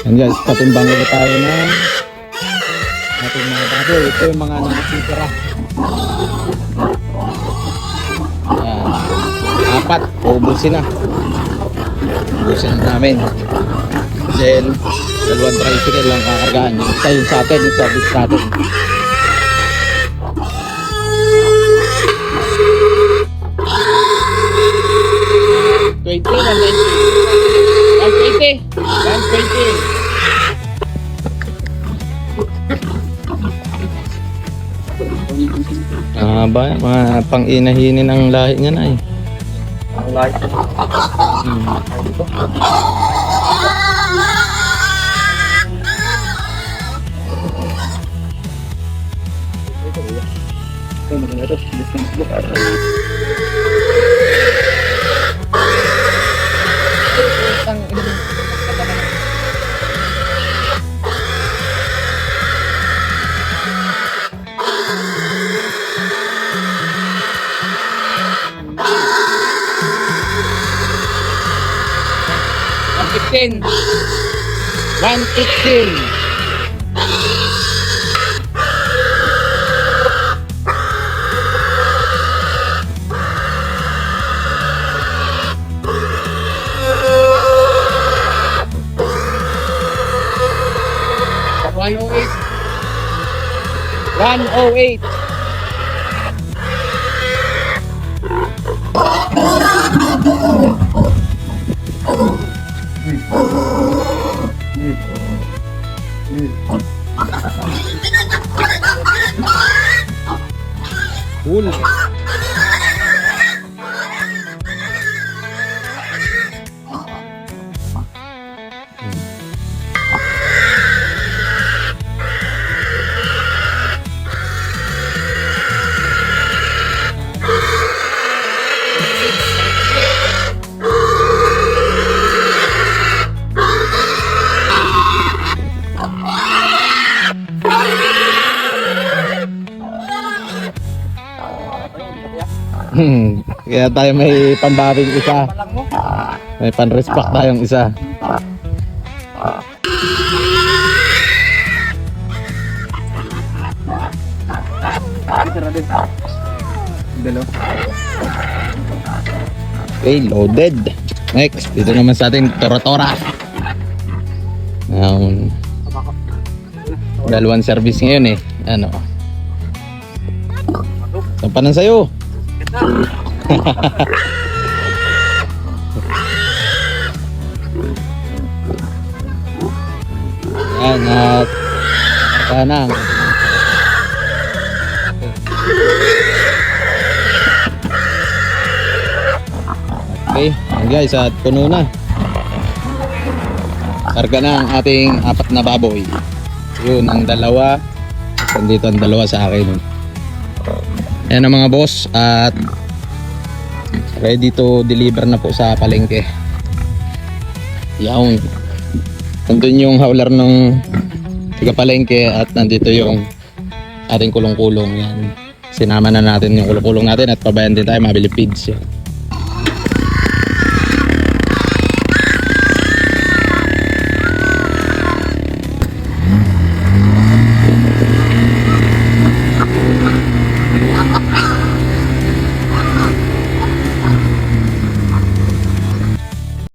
Yan guys, patimbang ulit tayo ng ating mga baboy. Ito yung mga nakasitira. Yan. 4, ubusin na. Ubusin na namin. Then, 2 tricycle lang kakargaan. Isa yung sa atin, yung service natin. $20, $120. Ba, mga pang-inahinin ang lahi niya na eh. Ang lahi. $115. $108. Cool. Kaya tayo may pambabing isa. May pan-respect tayong isa. Okay, loaded. Next, dito naman sa ating Tora-Tora. Dalawang service ngayon eh. Ano? Sampanan sa'yo. Yan at kanang okay, yan guys, at puno na. Karga na ang ating 4 na baboy. Yun ang 2. Dito ang 2 sa akin. Ayan ang mga boss, at ready to deliver na po sa palengke. Yan. Nandun yung hauler ng tiga palengke at nandito yung ating kulong-kulong. Yan. Sinama na natin yung kulong-kulong natin at pabayan din tayo mabili feeds. Yan.